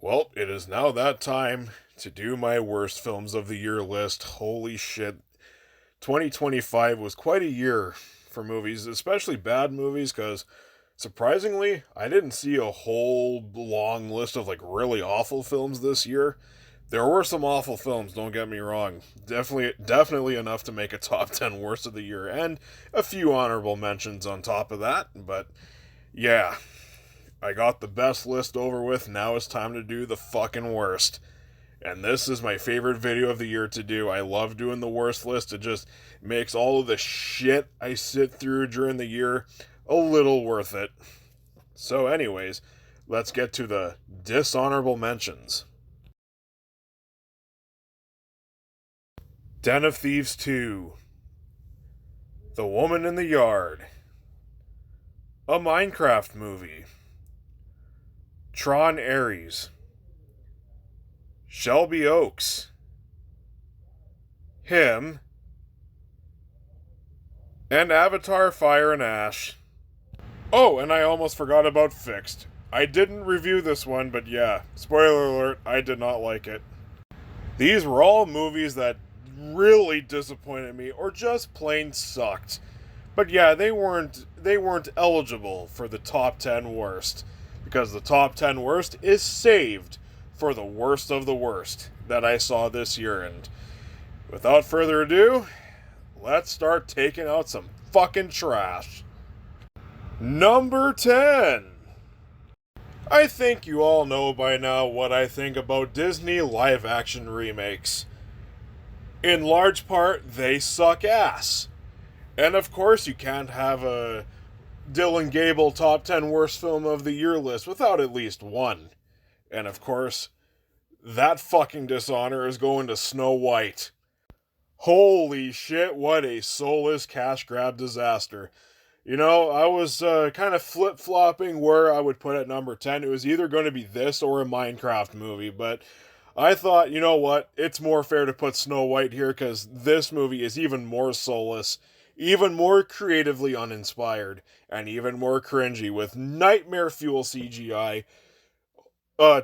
Well, it is now that time to do my worst films of the year list. Holy shit. 2025 was quite a year for movies, especially bad movies, because surprisingly, I didn't see a whole long list of really awful films this year. There were some awful films, don't get me wrong. Definitely enough to make a top 10 worst of the year, and a few honorable mentions on top of that. But yeah, I got the best list over with. Now it's time to do the fucking worst. And this is my favorite video of the year to do. I love doing the worst list. It just makes all of the shit I sit through during the year a little worth it. So, anyways, let's get to the dishonorable mentions. Den of Thieves 2, The Woman in the Yard, a Minecraft movie, Tron Ares, Shelby Oaks, Him, and Avatar Fire and Ash. Oh, and I almost forgot about Fixed. I didn't review this one, but yeah, spoiler alert, I did not like it. These were all movies that really disappointed me or just plain sucked. But yeah, they weren't eligible for the top 10 worst because the top 10 worst is saved for the worst of the worst that I saw this year. And without further ado, let's start taking out some fucking trash. Number 10. I think you all know by now what I think about Disney live action remakes. In large part, they suck ass. And of course, you can't have a Dylan Gable top 10 worst film of the year list without at least one. And of course, that fucking dishonor is going to Snow White. Holy shit, what a soulless cash grab disaster. You know, I was kind of flip flopping where I would put at number 10. It was either going to be this or a Minecraft movie, but I thought, you know what, it's more fair to put Snow White here because this movie is even more soulless, even more creatively uninspired, and even more cringy with nightmare fuel CGI,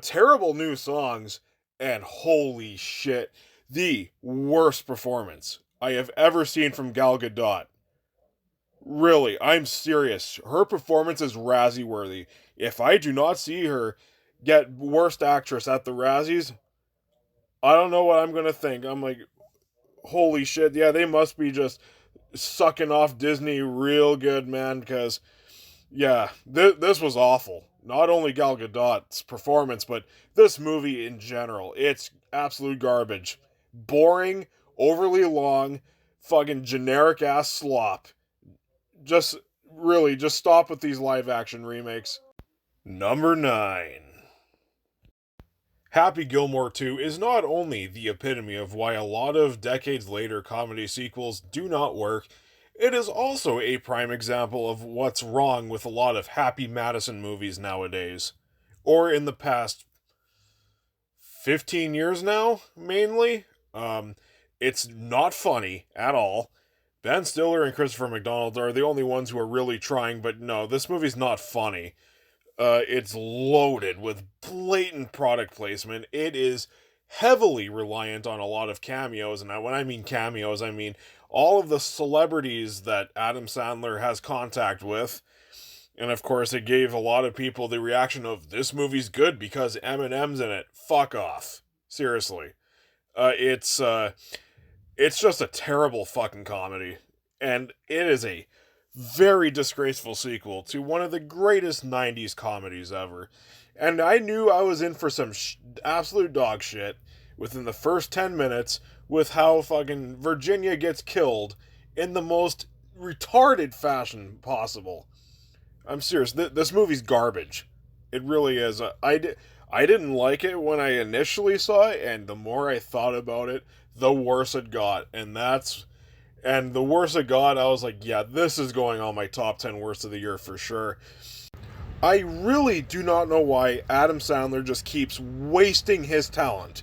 terrible new songs, and holy shit, the worst performance I have ever seen from Gal Gadot. Really, I'm serious. Her performance is Razzie worthy. If I do not see her get worst actress at the Razzies, I don't know what I'm gonna think. I'm like, holy shit, yeah, they must be just sucking off Disney real good, man, because, yeah, this was awful. Not only Gal Gadot's performance, but this movie in general. It's absolute garbage. Boring, overly long, fucking generic ass slop. Just, really, just stop with these live action remakes. Number 9. Happy Gilmore 2 is not only the epitome of why a lot of decades later comedy sequels do not work, it is also a prime example of what's wrong with a lot of Happy Madison movies nowadays. Or in the past 15 years now, mainly. It's not funny at all. Ben Stiller and Christopher McDonald are the only ones who are really trying, but no, this movie's not funny. It's loaded with blatant product placement. It is heavily reliant on a lot of cameos, and when I mean cameos, I mean all of the celebrities that Adam Sandler has contact with. And of course, it gave a lot of people the reaction of, this movie's good because Eminem's in it. Fuck off. Seriously. It's just a terrible fucking comedy. And it is a very disgraceful sequel to one of the greatest 90s comedies ever. And I knew I was in for some absolute dog shit within the first 10 minutes with how fucking Virginia gets killed in the most retarded fashion possible. I'm serious. This movie's garbage. It really is. I didn't like it when I initially saw it, and the more I thought about it, the worse it got. And the worse it got, I was like, yeah, this is going on my top 10 worst of the year for sure. I really do not know why Adam Sandler just keeps wasting his talent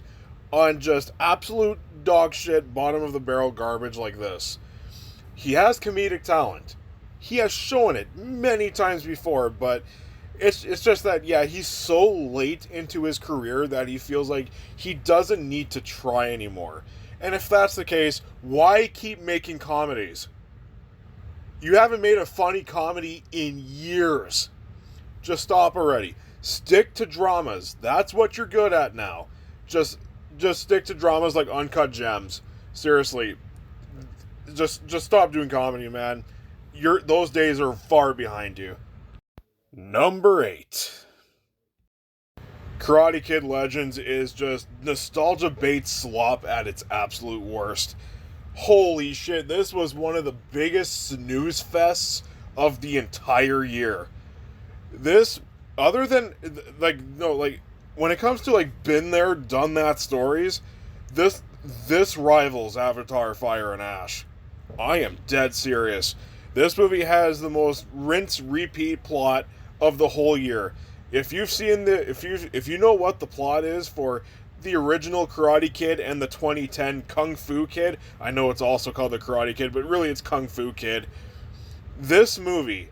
on just absolute dog shit, bottom of the barrel garbage like this. He has comedic talent. He has shown it many times before, but It's just that, yeah, he's so late into his career that he feels like he doesn't need to try anymore. And if that's the case, why keep making comedies? You haven't made a funny comedy in years. Just stop already. Stick to dramas. That's what you're good at now. Just stick to dramas like Uncut Gems. Seriously. Just stop doing comedy, man. Those days are far behind you. Number 8. Karate Kid Legends is just nostalgia bait slop at its absolute worst. Holy shit, this was one of the biggest snooze fests of the entire year. This, other than, like, no, like, when it comes to, like, been there, done that stories, this rivals Avatar Fire and Ash. I am dead serious. This movie has the most rinse repeat plot of the whole year. If you've seen if you know what the plot is for the original Karate Kid and the 2010 Kung Fu Kid, I know it's also called the Karate Kid, but really it's Kung Fu Kid. This movie,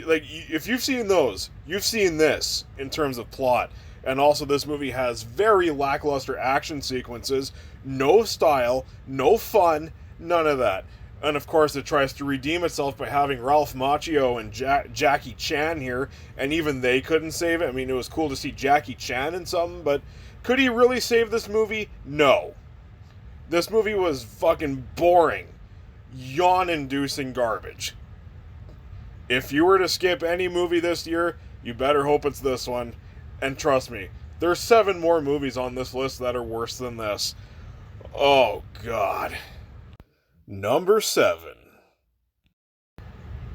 like, if you've seen those, you've seen this in terms of plot. And also this movie has very lackluster action sequences, no style, no fun, none of that. And of course it tries to redeem itself by having Ralph Macchio and Jackie Chan here, and even they couldn't save it. I mean, it was cool to see Jackie Chan in something, but could he really save this movie? No. This movie was fucking boring, yawn-inducing garbage. If you were to skip any movie this year, you better hope it's this one. And trust me, there's 7 more movies on this list that are worse than this. Oh, God. Number 7.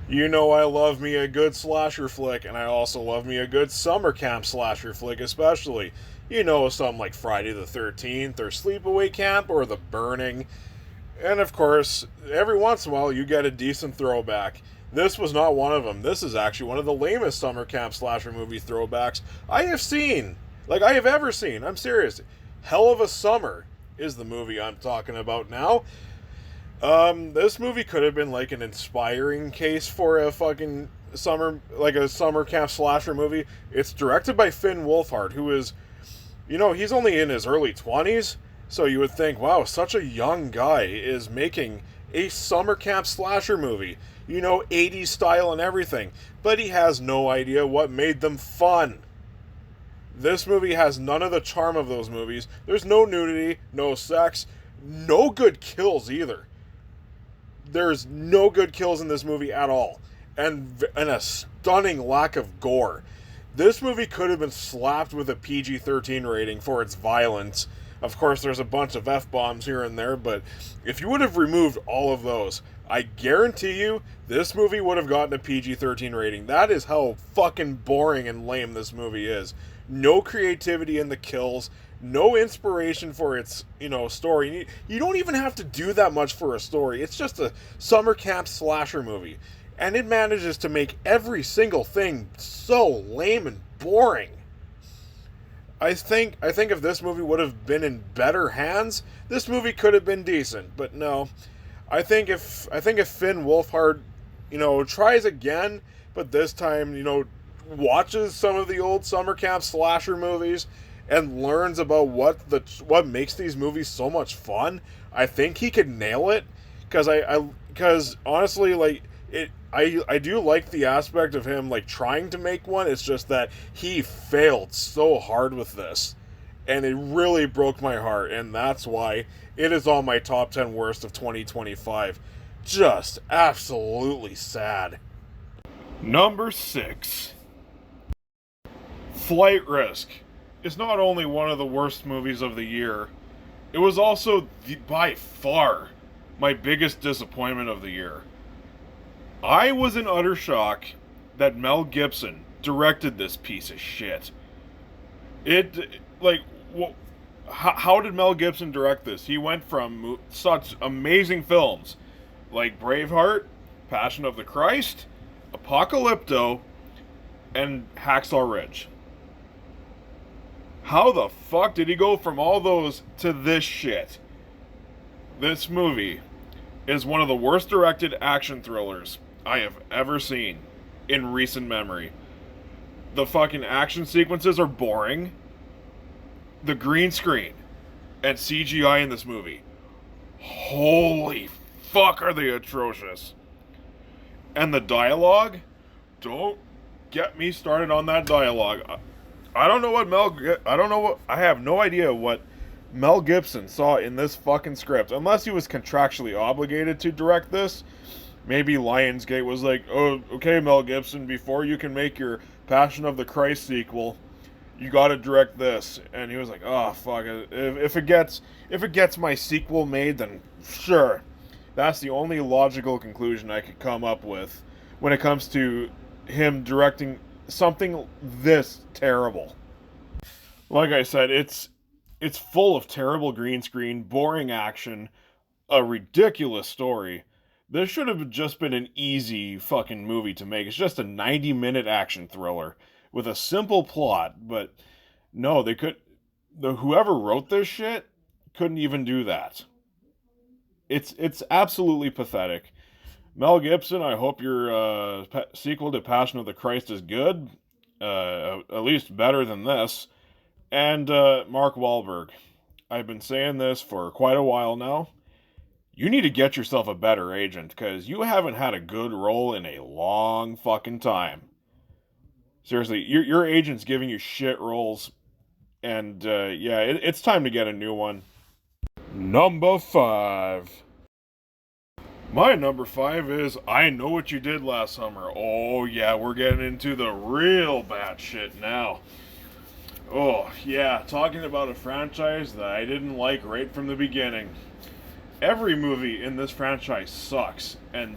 You know I love me a good slasher flick, and I also love me a good summer camp slasher flick especially. You know, something like Friday the 13th, or Sleepaway Camp, or The Burning. And of course, every once in a while you get a decent throwback. This was not one of them. This is actually one of the lamest summer camp slasher movie throwbacks I have seen. Like, I have ever seen. I'm serious. Hell of a Summer is the movie I'm talking about now. This movie could have been like an inspiring case for a fucking a summer camp slasher movie. It's directed by Finn Wolfhard, who is, you know, he's only in his early 20s, so you would think, wow, such a young guy is making a summer camp slasher movie. You know, 80s style and everything. But he has no idea what made them fun. This movie has none of the charm of those movies. There's no nudity, no sex, no good kills either. There's no good kills in this movie at all. And a stunning lack of gore. This movie could have been slapped with a PG-13 rating for its violence. Of course, there's a bunch of F-bombs here and there, but if you would have removed all of those, I guarantee you, this movie would have gotten a PG-13 rating. That is how fucking boring and lame this movie is. No creativity in the kills, no inspiration for its, you know, story. You don't even have to do that much for a story. It's just a summer camp slasher movie. And it manages to make every single thing so lame and boring. I think if this movie would have been in better hands, this movie could have been decent. But no, I think if Finn Wolfhard, you know, tries again, but this time, you know, watches some of the old summer camp slasher movies and learns about what makes these movies so much fun, I think he could nail it. Because honestly, like, I do like the aspect of him, like, trying to make one. It's just that he failed so hard with this, and it really broke my heart, and that's why it is on my top 10 worst of 2025. Just absolutely sad. Number 6. Flight Risk is not only one of the worst movies of the year, it was also by far my biggest disappointment of the year. I was in utter shock that Mel Gibson directed this piece of shit. How did Mel Gibson direct this? He went from such amazing films like Braveheart, Passion of the Christ, Apocalypto, and Hacksaw Ridge. How the fuck did he go from all those to this shit? This movie is one of the worst directed action thrillers I have ever seen in recent memory. The fucking action sequences are boring. The green screen and CGI in this movie, holy fuck, are they atrocious. And the dialogue, don't get me started on that dialogue. I have no idea what Mel Gibson saw in this fucking script, unless he was contractually obligated to direct this. Maybe Lionsgate was like, oh, okay, Mel Gibson, before you can make your Passion of the Christ sequel, you gotta direct this. And he was like, oh, fuck it. If it gets my sequel made, then sure. That's the only logical conclusion I could come up with when it comes to him directing something this terrible. Like I said, it's full of terrible green screen, boring action, a ridiculous story. This should have just been an easy fucking movie to make. It's just a 90-minute action thriller with a simple plot, but no, whoever wrote this shit couldn't even do that. It's absolutely pathetic. Mel Gibson, I hope your sequel to Passion of the Christ is good, at least better than this. And Mark Wahlberg, I've been saying this for quite a while now. You need to get yourself a better agent, because you haven't had a good role in a long fucking time. Seriously, your agent's giving you shit roles, and yeah, it's time to get a new one. Number 5. My number 5 is I Know What You Did Last Summer. Oh yeah, we're getting into the real bad shit now. Oh yeah, talking about a franchise that I didn't like right from the beginning. Every movie in this franchise sucks, and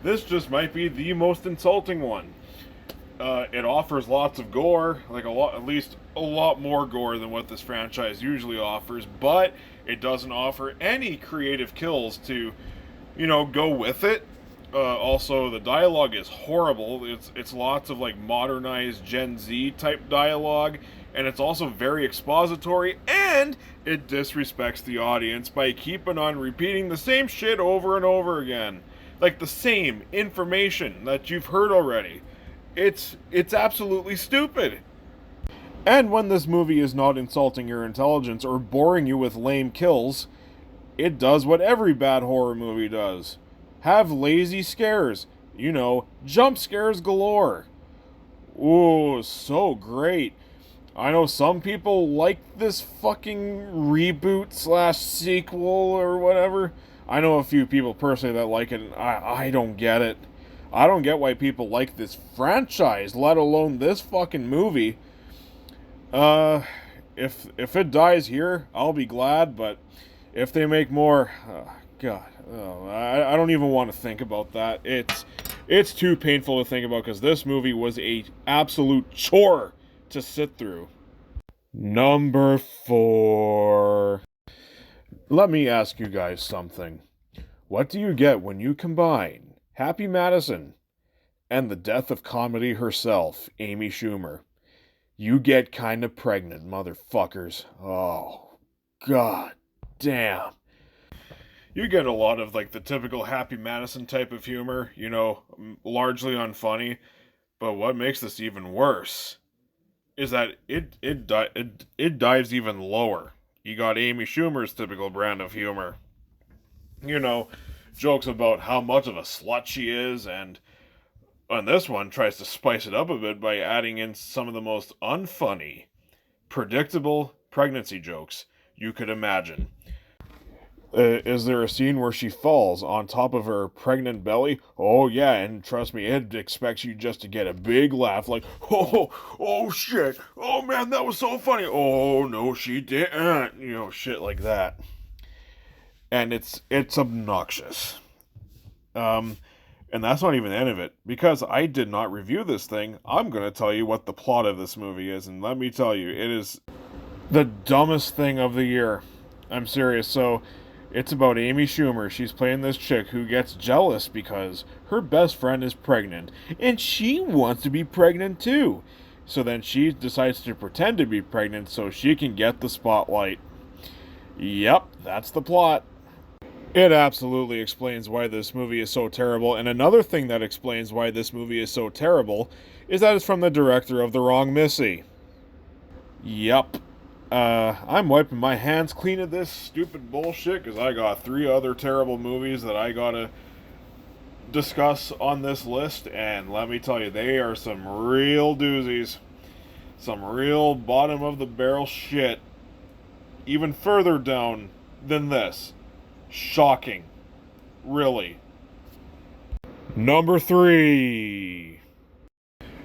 this just might be the most insulting one. It offers lots of gore, at least a lot more gore than what this franchise usually offers, but it doesn't offer any creative kills to, go with it. Also, the dialogue is horrible. It's lots of modernized Gen Z type dialogue, and it's also very expository, and it disrespects the audience by keeping on repeating the same shit over and over again. The same information that you've heard already. It's absolutely stupid. And when this movie is not insulting your intelligence or boring you with lame kills, it does what every bad horror movie does. Have lazy scares. Jump scares galore. Ooh, so great. I know some people like this fucking reboot / sequel or whatever. I know a few people personally that like it, and I don't get it. I don't get why people like this franchise, let alone this fucking movie. If it dies here, I'll be glad, but if they make more, God, I don't even want to think about that. It's too painful to think about, because this movie was a absolute chore to sit through. Number 4. Let me ask you guys something. What do you get when you combine Happy Madison and the death of comedy herself, Amy Schumer? You get kinda pregnant, motherfuckers. Oh, god damn. You get a lot of the typical Happy Madison type of humor, largely unfunny. But what makes this even worse is that it dives even lower. You got Amy Schumer's typical brand of humor. Jokes about how much of a slut she is, and on this one tries to spice it up a bit by adding in some of the most unfunny, predictable pregnancy jokes you could imagine. Is there a scene where she falls on top of her pregnant belly? Oh yeah, and trust me, it expects you just to get a big laugh, oh shit, oh man, that was so funny, oh no she didn't, shit like that. And it's obnoxious. And that's not even the end of it. Because I did not review this thing, I'm going to tell you what the plot of this movie is. And let me tell you, it is the dumbest thing of the year. I'm serious. So, it's about Amy Schumer. She's playing this chick who gets jealous because her best friend is pregnant. And she wants to be pregnant too. So then she decides to pretend to be pregnant so she can get the spotlight. Yep, that's the plot. It absolutely explains why this movie is so terrible, and another thing that explains why this movie is so terrible is that it's from the director of The Wrong Missy. Yup. I'm wiping my hands clean of this stupid bullshit because I got 3 other terrible movies that I gotta discuss on this list, and let me tell you, they are some real doozies. Some real bottom of the barrel shit. Even further down than this. Shocking. Really. Number 3.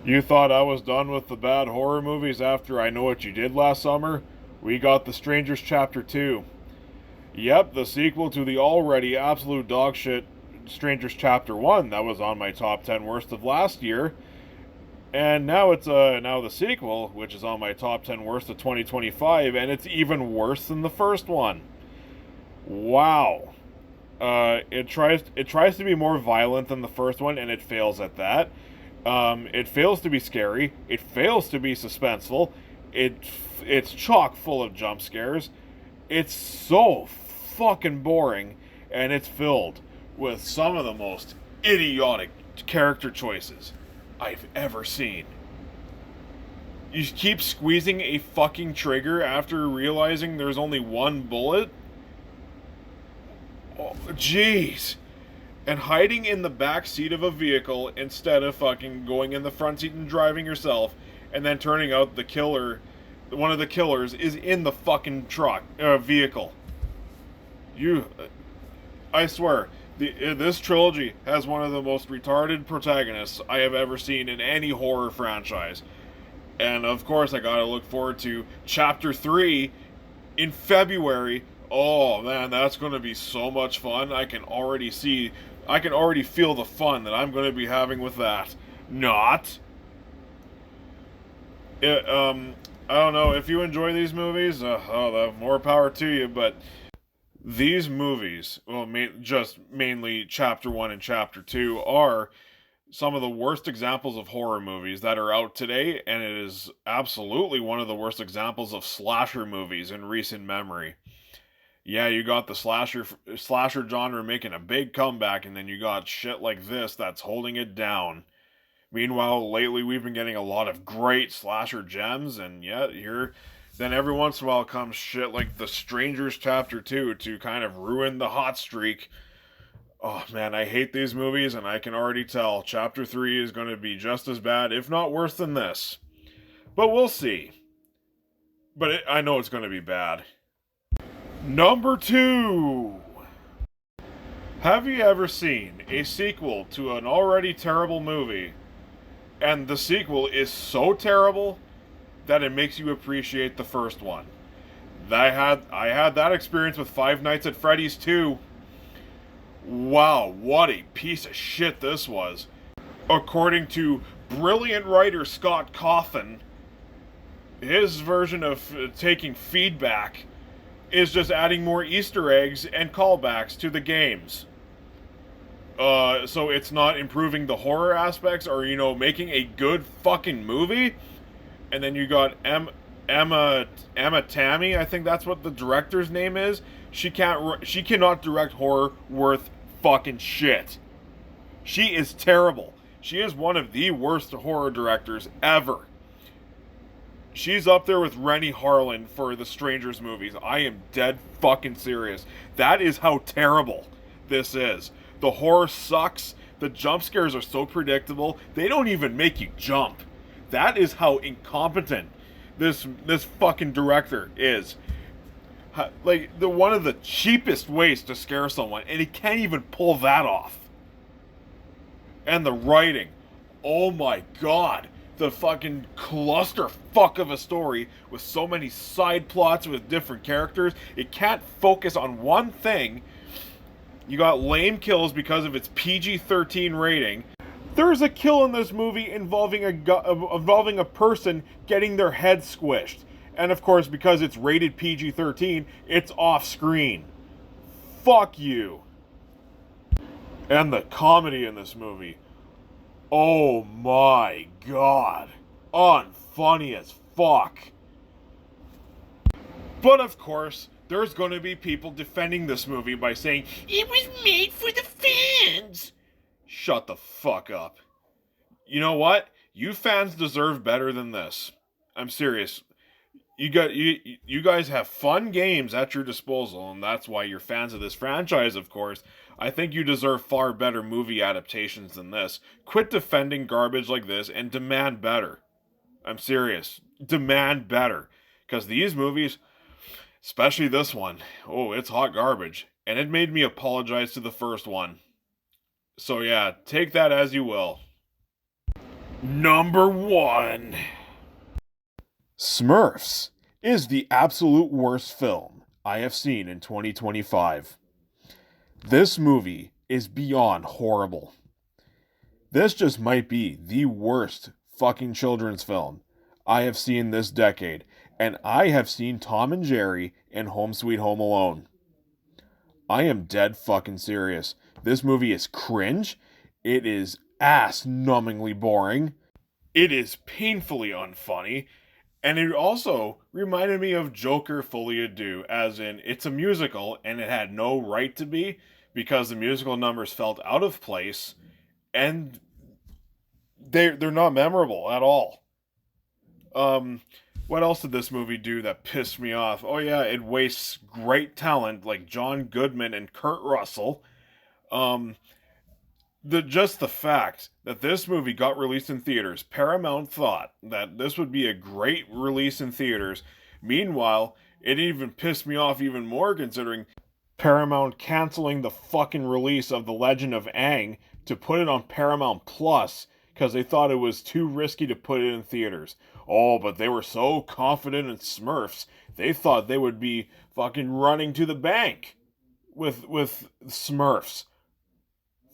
You thought I was done with the bad horror movies after I Know What You Did last summer? We got The Strangers Chapter 2. Yep, the sequel to the already absolute dogshit Strangers Chapter 1 that was on my top 10 worst of last year. And now it's now the sequel, which is on my top 10 worst of 2025, and it's even worse than the first one. Wow. It tries to be more violent than the first one, and it fails at that. It fails to be scary. It fails to be suspenseful. It's chock full of jump scares. It's so fucking boring, and it's filled with some of the most idiotic character choices I've ever seen. You keep squeezing a fucking trigger after realizing there's only one bullet? Oh, jeez. And hiding in the back seat of a vehicle instead of fucking going in the front seat and driving yourself, and then turning out the killer, one of the killers, is in the fucking vehicle. I swear, this trilogy has one of the most retarded protagonists I have ever seen in any horror franchise. And of course, I gotta look forward to Chapter 3 in February. Oh man, that's gonna be so much fun. I can already feel the fun that I'm gonna be having with that. Not. I don't know, if you enjoy these movies, more power to you, but these movies, well, just mainly Chapter 1 and Chapter 2, are some of the worst examples of horror movies that are out today, and it is absolutely one of the worst examples of slasher movies in recent memory. Yeah, you got the slasher genre making a big comeback, and then you got shit like this that's holding it down. Meanwhile, lately we've been getting a lot of great slasher gems, and yet then every once in a while comes shit like The Strangers Chapter 2 to kind of ruin the hot streak. Oh man, I hate these movies, and I can already tell Chapter 3 is going to be just as bad, if not worse than this. But we'll see. But I know it's going to be bad. Number 2. Have you ever seen a sequel to an already terrible movie, and the sequel is so terrible that it makes you appreciate the first one? I had that experience with Five Nights at Freddy's 2. Wow, what a piece of shit this was. According to brilliant writer Scott Cawthon, his version of taking feedback is just adding more Easter eggs and callbacks to the games. So it's not improving the horror aspects or, making a good fucking movie. And then you got Emma Tammy, I think that's what the director's name is. She cannot direct horror worth fucking shit. She is terrible. She is one of the worst horror directors ever. She's up there with Rennie Harlan for the Strangers movies. I am dead fucking serious. That is how terrible this is. The horror sucks. The jump scares are so predictable. They don't even make you jump. That is how incompetent this fucking director is. Like, one of the cheapest ways to scare someone, and he can't even pull that off. And the writing. Oh my god. The fucking clusterfuck of a story with so many side plots with different characters. It can't focus on one thing. You got lame kills because of its PG-13 rating. There's a kill in this movie involving a person getting their head squished. And of course, because it's rated PG-13, it's off screen. Fuck you. And the comedy in this movie. Oh my god. Unfunny as fuck. But of course, there's going to be people defending this movie by saying, it was made for the fans. Shut the fuck up. You know what? You fans deserve better than this. I'm serious. You guys have fun games at your disposal, and that's why you're fans of this franchise, of course. I think you deserve far better movie adaptations than this. Quit defending garbage like this and demand better. I'm serious. Demand better. Because these movies, especially this one, oh, it's hot garbage. And it made me apologize to the first one. So yeah, take that as you will. Number 1. Smurfs is the absolute worst film I have seen in 2025. This movie is beyond horrible. This just might be the worst fucking children's film I have seen this decade, and I have seen Tom and Jerry and Home Sweet Home Alone. I am dead fucking serious. This movie is cringe. It is ass-numbingly boring. It is painfully unfunny. And it also reminded me of Joker Folie à Deux, as in, it's a musical, and it had no right to be, because the musical numbers felt out of place, and they're not memorable at all. What else did this movie do that pissed me off? Oh yeah, it wastes great talent like John Goodman and Kurt Russell. Just the fact that this movie got released in theaters, Paramount thought that this would be a great release in theaters. Meanwhile, it even pissed me off even more considering Paramount canceling the fucking release of The Legend of Aang to put it on Paramount Plus because they thought it was too risky to put it in theaters. Oh, but they were so confident in Smurfs, they thought they would be fucking running to the bank with Smurfs.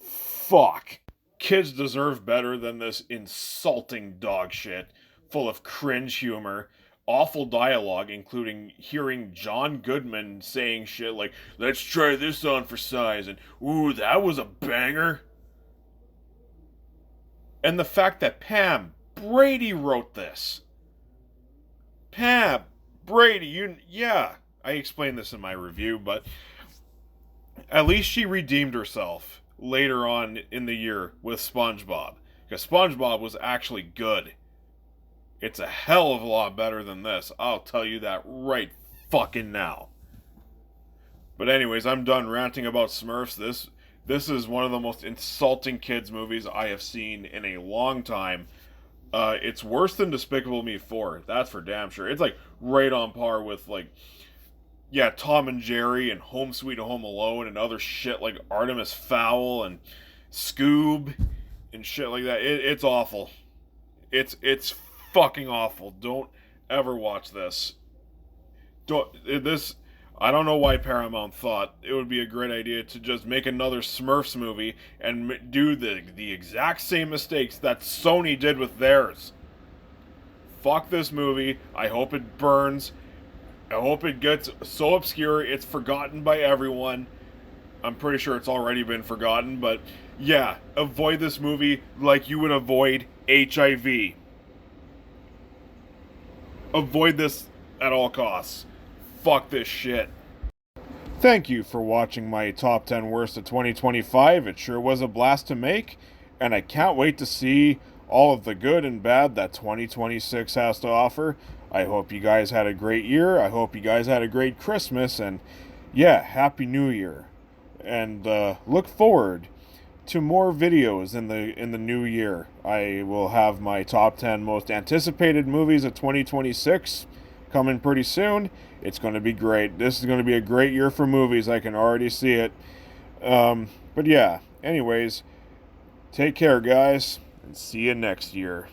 Fuck. Kids deserve better than this insulting dog shit, full of cringe humor, awful dialogue, including hearing John Goodman saying shit like, let's try this on for size, and ooh, that was a banger. And the fact that Pam Brady wrote this. Pam Brady, I explained this in my review, but at least she redeemed herself later on in the year with SpongeBob. Because SpongeBob was actually good. It's a hell of a lot better than this. I'll tell you that right fucking now. But anyways, I'm done ranting about Smurfs. This is one of the most insulting kids movies I have seen in a long time. It's worse than Despicable Me 4. That's for damn sure. It's like right on par with like, yeah, Tom and Jerry and Home Sweet Home Alone and other shit like Artemis Fowl and Scoob and shit like that. It's awful. It's fucking awful. Don't ever watch this. I don't know why Paramount thought it would be a great idea to just make another Smurfs movie and do the exact same mistakes that Sony did with theirs. Fuck this movie. I hope it burns. I hope it gets so obscure it's forgotten by everyone. I'm pretty sure it's already been forgotten, but yeah, avoid this movie like you would avoid HIV. Avoid this at all costs. Fuck this shit. Thank you for watching my top 10 worst of 2025. It sure was a blast to make, and I can't wait to see all of the good and bad that 2026 has to offer. I hope you guys had a great year. I hope you guys had a great Christmas, and yeah, Happy New Year. And look forward to more videos in the new year. I will have my top 10 most anticipated movies of 2026 coming pretty soon. It's going to be great. This is going to be a great year for movies. I can already see it. But yeah, anyways, take care, guys, and see you next year.